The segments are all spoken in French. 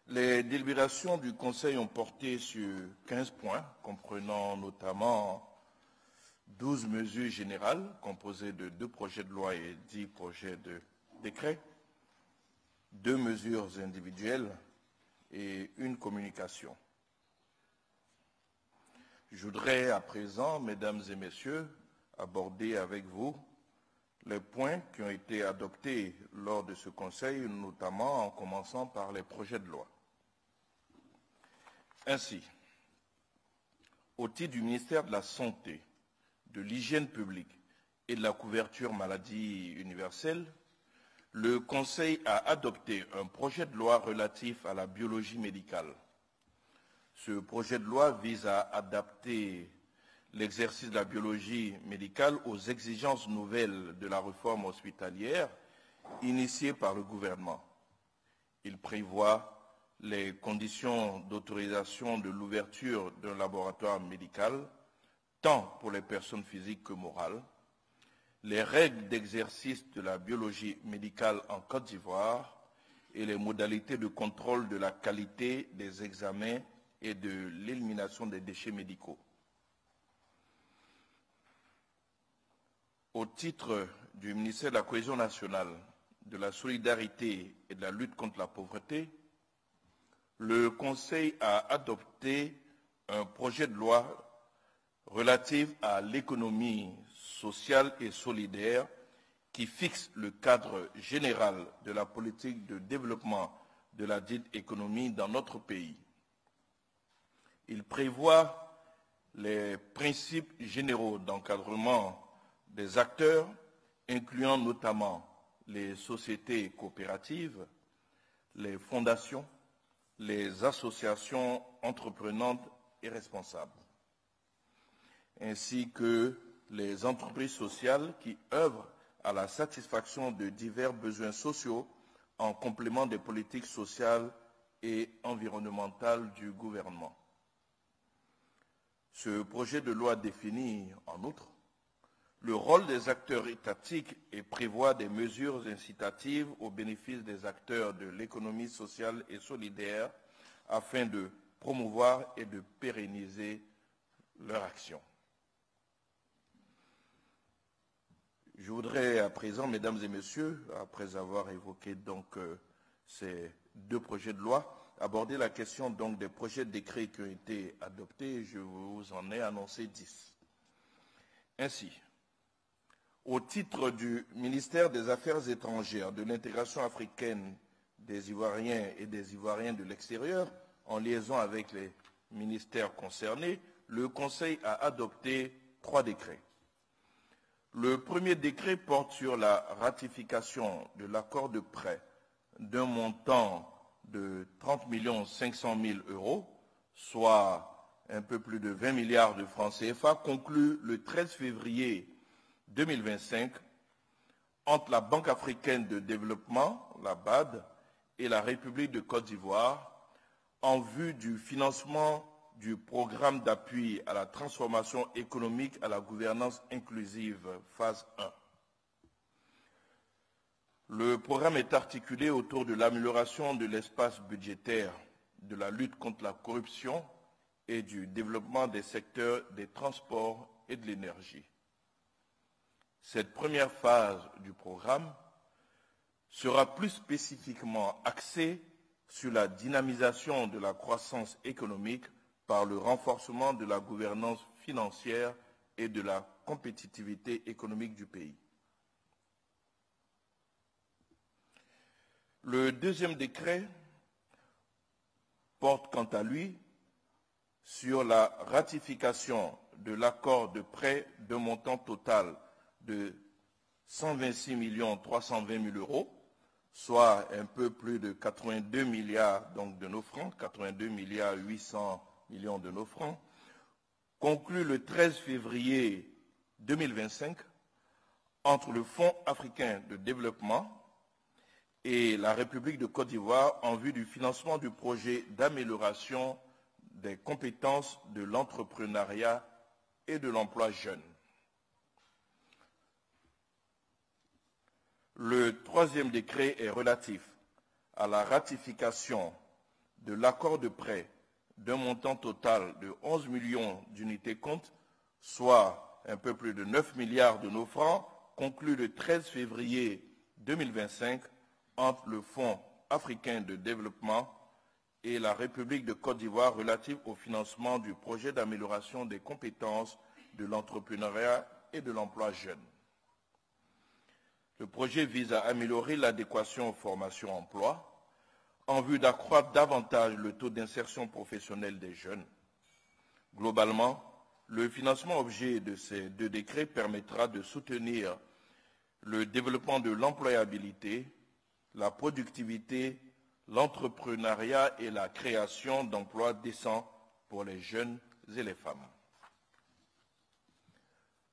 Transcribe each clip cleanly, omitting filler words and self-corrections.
Les délibérations du Conseil ont porté sur 15 points, comprenant notamment 12 mesures générales composées de 2 projets de loi et 10 projets de décret, 2 mesures individuelles et une communication. Je voudrais à présent, mesdames et messieurs, aborder avec vous les points qui ont été adoptés lors de ce Conseil, notamment en commençant par les projets de loi. Ainsi, au titre du ministère de la Santé, de l'Hygiène publique et de la couverture maladie universelle, le Conseil a adopté un projet de loi relatif à la biologie médicale. Ce projet de loi vise à adapter l'exercice de la biologie médicale aux exigences nouvelles de la réforme hospitalière initiée par le gouvernement. Il prévoit les conditions d'autorisation de l'ouverture d'un laboratoire médical, tant pour les personnes physiques que morales, les règles d'exercice de la biologie médicale en Côte d'Ivoire et les modalités de contrôle de la qualité des examens et de l'élimination des déchets médicaux. Au titre du ministère de la Cohésion nationale, de la solidarité et de la lutte contre la pauvreté, le Conseil a adopté un projet de loi relatif à l'économie sociale et solidaire qui fixe le cadre général de la politique de développement de la dite économie dans notre pays. Il prévoit les principes généraux d'encadrement des acteurs, incluant notamment les sociétés coopératives, les fondations, les associations entreprenantes et responsables, ainsi que les entreprises sociales qui œuvrent à la satisfaction de divers besoins sociaux en complément des politiques sociales et environnementales du gouvernement. Ce projet de loi définit, en outre, le rôle des acteurs étatiques et prévoit des mesures incitatives au bénéfice des acteurs de l'économie sociale et solidaire afin de promouvoir et de pérenniser leur action. Je voudrais à présent, mesdames et messieurs, après avoir évoqué donc ces 2 projets de loi, aborder la question donc des projets de décret qui ont été adoptés. Je vous en ai annoncé 10. Ainsi, au titre du ministère des Affaires étrangères, de l'intégration africaine des Ivoiriens et des Ivoiriens de l'extérieur, en liaison avec les ministères concernés, le Conseil a adopté 3 décrets. Le premier décret porte sur la ratification de l'accord de prêt d'un montant de 30 500 000 €, soit un peu plus de 20 milliards de francs CFA, conclu le 13 février 2025 entre la Banque africaine de développement, la BAD, et la République de Côte d'Ivoire en vue du financement du programme d'appui à la transformation économique à la gouvernance inclusive, phase 1. Le programme est articulé autour de l'amélioration de l'espace budgétaire, de la lutte contre la corruption et du développement des secteurs des transports et de l'énergie. Cette première phase du programme sera plus spécifiquement axée sur la dynamisation de la croissance économique par le renforcement de la gouvernance financière et de la compétitivité économique du pays. Le deuxième décret porte quant à lui sur la ratification de l'accord de prêt d'un montant total de 126 320 000 €, soit un peu plus de 82 milliards donc, de nos francs, 82 milliards 800 millions de nos francs, conclu le 13 février 2025 entre le Fonds africain de développement et la République de Côte d'Ivoire en vue du financement du projet d'amélioration des compétences de l'entrepreneuriat et de l'emploi jeune. Le troisième décret est relatif à la ratification de l'accord de prêt d'un montant total de 11 millions d'unités compte, soit un peu plus de 9 milliards de nos francs, conclu le 13 février 2025 entre le Fonds africain de développement et la République de Côte d'Ivoire relative au financement du projet d'amélioration des compétences de l'entrepreneuriat et de l'emploi jeune. Le projet vise à améliorer l'adéquation formation-emploi en vue d'accroître davantage le taux d'insertion professionnelle des jeunes. Globalement, le financement objet de ces deux décrets permettra de soutenir le développement de l'employabilité, la productivité, l'entrepreneuriat et la création d'emplois décents pour les jeunes et les femmes.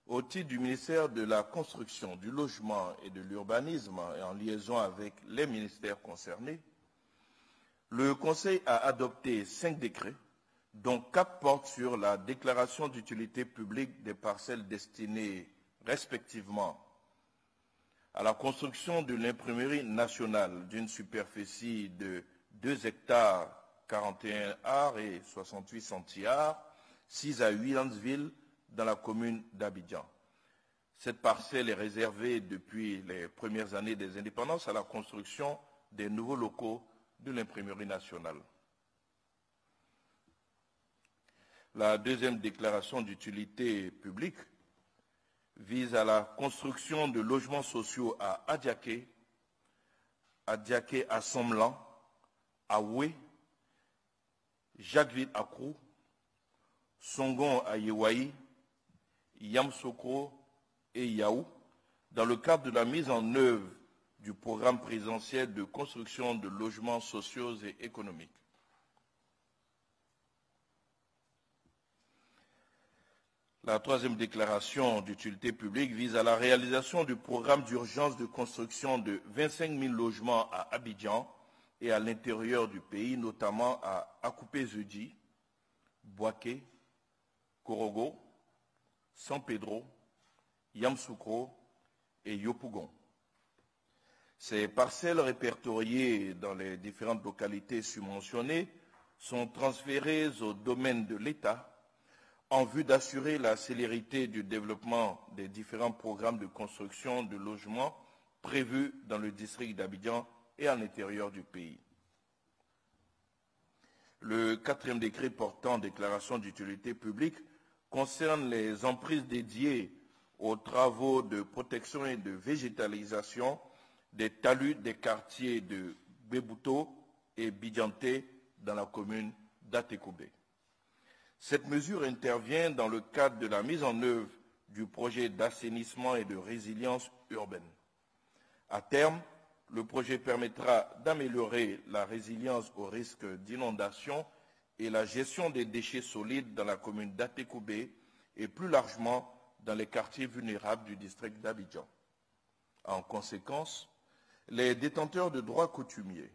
Au titre du ministère de la Construction, du Logement et de l'Urbanisme et en liaison avec les ministères concernés, le Conseil a adopté 5 décrets, dont 4 portent sur la déclaration d'utilité publique des parcelles destinées respectivement à la construction de l'imprimerie nationale d'une superficie de 2 hectares 41 arts et 68 centiares, 6 à 8 villes dans la commune d'Abidjan. Cette parcelle est réservée depuis les premières années des indépendances à la construction des nouveaux locaux de l'imprimerie nationale. La deuxième déclaration d'utilité publique vise à la construction de logements sociaux à Adiaké à Somlan, à Oué, Jacquesville à Krou, Songon à Yewaï, Yamsokro et Yaou, dans le cadre de la mise en œuvre du programme présidentiel de construction de logements sociaux et économiques. La troisième déclaration d'utilité publique vise à la réalisation du programme d'urgence de construction de 25 000 logements à Abidjan et à l'intérieur du pays, notamment à Akupé-Zedi, Boaké, Korogo, San Pedro, Yamsoukro et Yopougon. Ces parcelles répertoriées dans les différentes localités subventionnées sont transférées au domaine de l'État en vue d'assurer la célérité du développement des différents programmes de construction de logements prévus dans le district d'Abidjan et à l'intérieur du pays. Le 4e décret portant déclaration d'utilité publique concerne les emprises dédiées aux travaux de protection et de végétalisation des talus des quartiers de Bébouto et Bidjanté dans la commune d'Atekoubé. Cette mesure intervient dans le cadre de la mise en œuvre du projet d'assainissement et de résilience urbaine. À terme, le projet permettra d'améliorer la résilience au risque d'inondation et la gestion des déchets solides dans la commune d'Atekoubé et plus largement dans les quartiers vulnérables du district d'Abidjan. En conséquence, les détenteurs de droits coutumiers,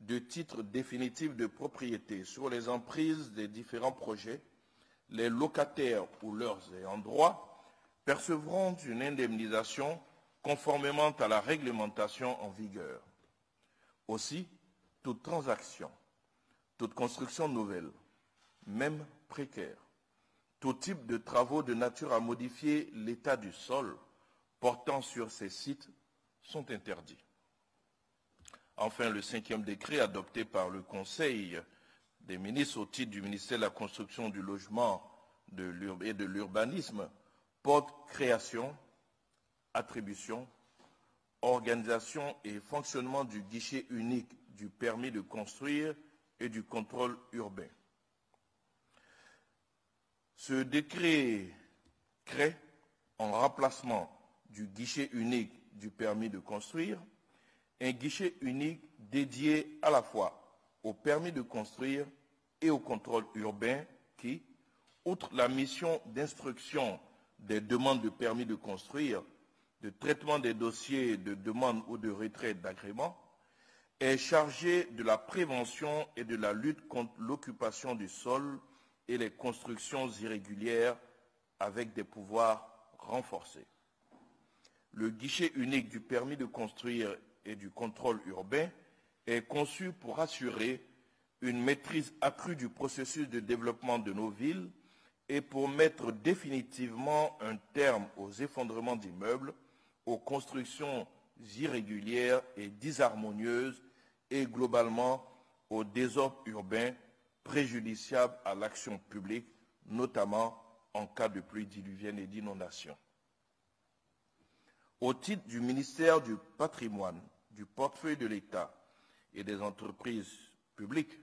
de titres définitifs de propriété sur les emprises des différents projets, les locataires ou leurs ayants droit percevront une indemnisation conformément à la réglementation en vigueur. Aussi, toute transaction, toute construction nouvelle, même précaire, tout type de travaux de nature à modifier l'état du sol portant sur ces sites sont interdits. Enfin, le 5e décret adopté par le Conseil des ministres au titre du ministère de la Construction, du Logement et de l'Urbanisme porte création, attribution, organisation et fonctionnement du guichet unique du permis de construire et du contrôle urbain. Ce décret crée, en remplacement du guichet unique du permis de construire, un guichet unique dédié à la fois au permis de construire et au contrôle urbain qui, outre la mission d'instruction des demandes de permis de construire, de traitement des dossiers de demande ou de retrait d'agrément, est chargé de la prévention et de la lutte contre l'occupation du sol et les constructions irrégulières avec des pouvoirs renforcés. Le guichet unique du permis de construire et du contrôle urbain est conçu pour assurer une maîtrise accrue du processus de développement de nos villes et pour mettre définitivement un terme aux effondrements d'immeubles, aux constructions irrégulières et disharmonieuses et globalement au désordre urbain préjudiciable à l'action publique, notamment en cas de pluie diluvienne et d'inondation. Au titre du ministère du Patrimoine, du portefeuille de l'État et des entreprises publiques,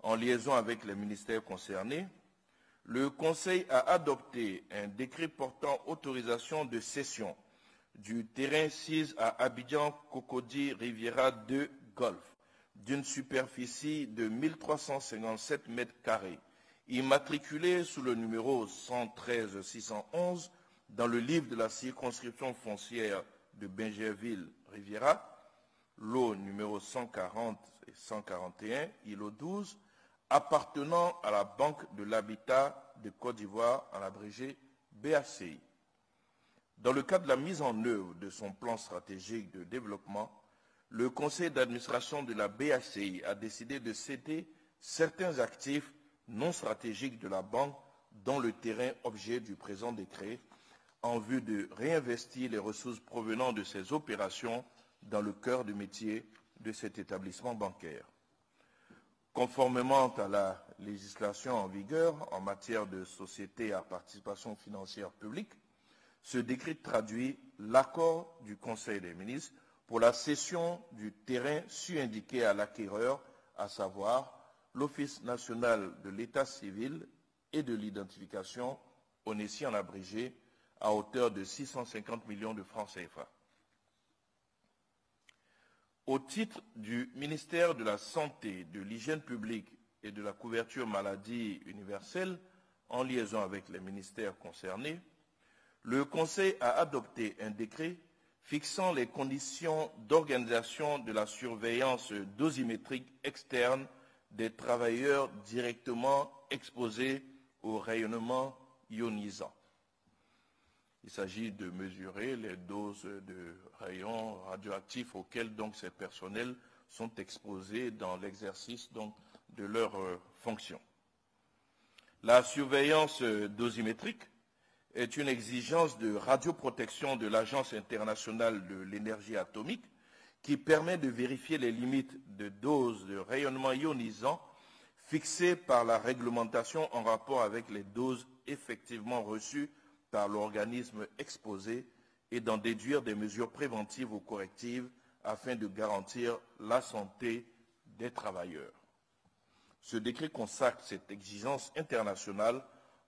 en liaison avec les ministères concernés, le Conseil a adopté un décret portant autorisation de cession du terrain 6 à Abidjan Cocody Riviera 2 Golf d'une superficie de 1357 mètres carrés, immatriculé sous le numéro 113 611 dans le livre de la circonscription foncière de Bingerville-Riviera, lot numéro 140 et 141, îlot 12, appartenant à la Banque de l'Habitat de Côte d'Ivoire, en abrégé BACI. Dans le cadre de la mise en œuvre de son plan stratégique de développement, le conseil d'administration de la BACI a décidé de céder certains actifs non stratégiques de la banque dans le terrain objet du présent décret, en vue de réinvestir les ressources provenant de ces opérations dans le cœur du métier de cet établissement bancaire. Conformément à la législation en vigueur en matière de sociétés à participation financière publique, ce décret traduit l'accord du Conseil des ministres pour la cession du terrain su-indiqué à l'acquéreur, à savoir l'Office national de l'état civil et de l'identification, ONECI en abrégé, à hauteur de 650 millions de francs CFA. Au titre du ministère de la Santé, de l'Hygiène publique et de la couverture maladie universelle, en liaison avec les ministères concernés, le Conseil a adopté un décret fixant les conditions d'organisation de la surveillance dosimétrique externe des travailleurs directement exposés au rayonnement ionisant. Il s'agit de mesurer les doses de rayons radioactifs auxquels donc ces personnels sont exposés dans l'exercice donc de leurs fonctions. La surveillance dosimétrique est une exigence de radioprotection de l'Agence internationale de l'énergie atomique qui permet de vérifier les limites de doses de rayonnement ionisant fixées par la réglementation en rapport avec les doses effectivement reçues par l'organisme exposé et d'en déduire des mesures préventives ou correctives afin de garantir la santé des travailleurs. Ce décret consacre cette exigence internationale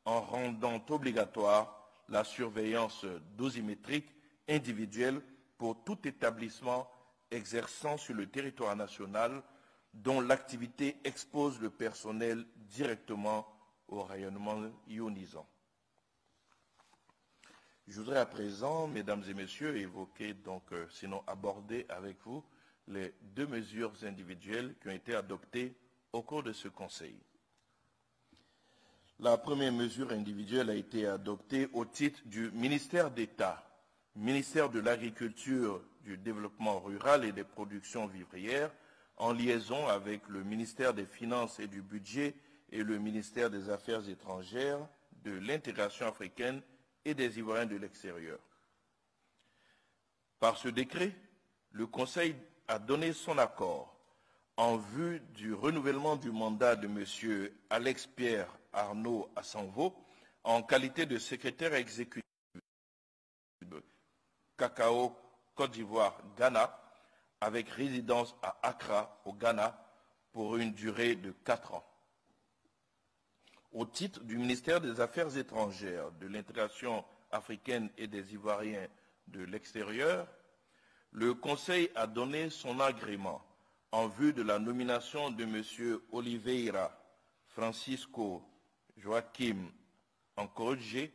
en rendant obligatoire la surveillance dosimétrique individuelle pour tout établissement exerçant sur le territoire national dont l'activité expose le personnel directement au rayonnement ionisant. Je voudrais à présent, mesdames et messieurs, évoquer, donc, sinon aborder avec vous les deux mesures individuelles qui ont été adoptées au cours de ce Conseil. La première mesure individuelle a été adoptée au titre du ministère d'État, ministère de l'Agriculture, du Développement rural et des productions vivrières, en liaison avec le ministère des Finances et du Budget et le ministère des Affaires étrangères, de l'intégration africaine et des Ivoiriens de l'extérieur. Par ce décret, le Conseil a donné son accord en vue du renouvellement du mandat de M. Alex-Pierre Arnaud Assanvo en qualité de secrétaire exécutif de Cacao Côte d'Ivoire Ghana avec résidence à Accra au Ghana pour une durée de 4 ans. Au titre du ministère des Affaires étrangères, de l'intégration africaine et des Ivoiriens de l'extérieur, le Conseil a donné son agrément en vue de la nomination de M. Oliveira Francisco Joaquim Ancorje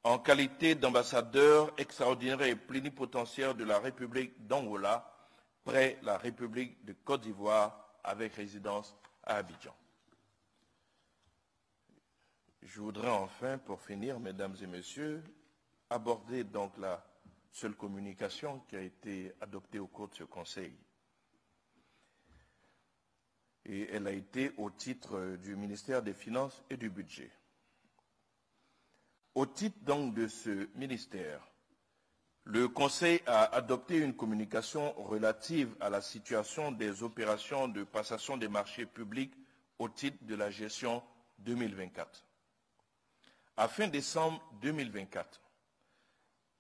en qualité d'ambassadeur extraordinaire et plénipotentiaire de la République d'Angola près la République de Côte d'Ivoire avec résidence à Abidjan. Je voudrais enfin, pour finir, mesdames et messieurs, aborder donc la seule communication qui a été adoptée au cours de ce Conseil. et elle a été au titre du ministère des Finances et du Budget. Au titre donc de ce ministère, le Conseil a adopté une communication relative à la situation des opérations de passation des marchés publics au titre de la gestion 2024. À fin décembre 2024,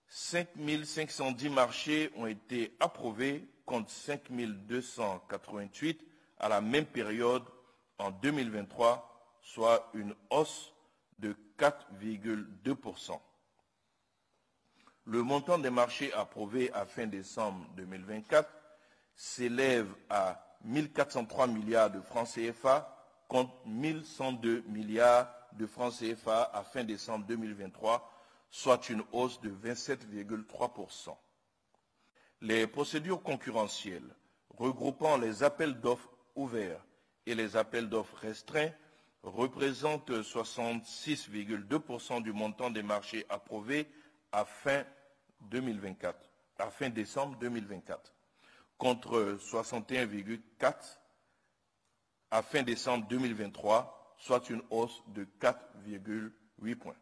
5 510 marchés ont été approuvés contre 5 288 à la même période en 2023, soit une hausse de 4,2%. Le montant des marchés approuvés à fin décembre 2024 s'élève à 1 403 milliards de francs CFA contre 1 102 milliards de francs CFA à fin décembre 2023, soit une hausse de 27,3%. Les procédures concurrentielles regroupant les appels d'offres ouverts et les appels d'offres restreints représentent 66,2% du montant des marchés approuvés à fin décembre 2024, contre 61,4% à fin décembre 2023, soit une hausse de 4,8 points.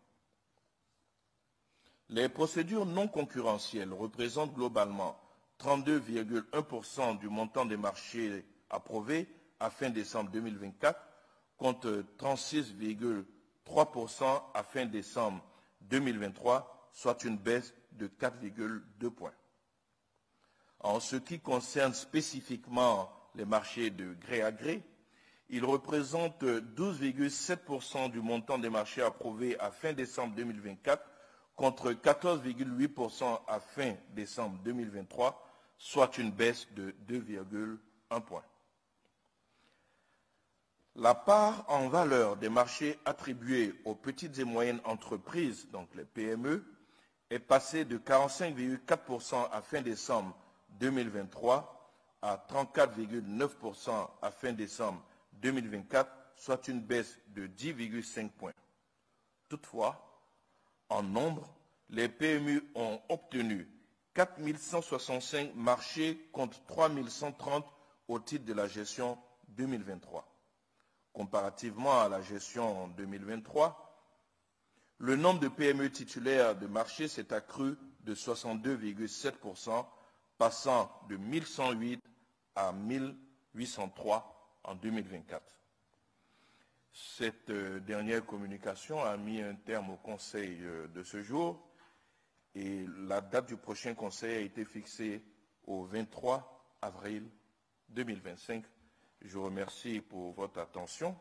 Les procédures non concurrentielles représentent globalement 32,1% du montant des marchés approuvés à fin décembre 2024, contre 36,3% à fin décembre 2023, soit une baisse de 4,2 points. En ce qui concerne spécifiquement les marchés de gré à gré, ils représentent 12,7% du montant des marchés approuvés à fin décembre 2024, contre 14,8% à fin décembre 2023, soit une baisse de 2,1 points. La part en valeur des marchés attribués aux petites et moyennes entreprises, donc les PME, est passée de 45,4% à fin décembre 2023 à 34,9% à fin décembre 2024, soit une baisse de 10,5 points. Toutefois, en nombre, les PME ont obtenu 4 165 marchés contre 3 130 au titre de la gestion 2023. Comparativement à la gestion 2023, le nombre de PME titulaires de marché s'est accru de 62,7%, passant de 1108 à 1803 en 2024. Cette dernière communication a mis un terme au conseil de ce jour et la date du prochain conseil a été fixée au 23 avril 2025. Je vous remercie pour votre attention.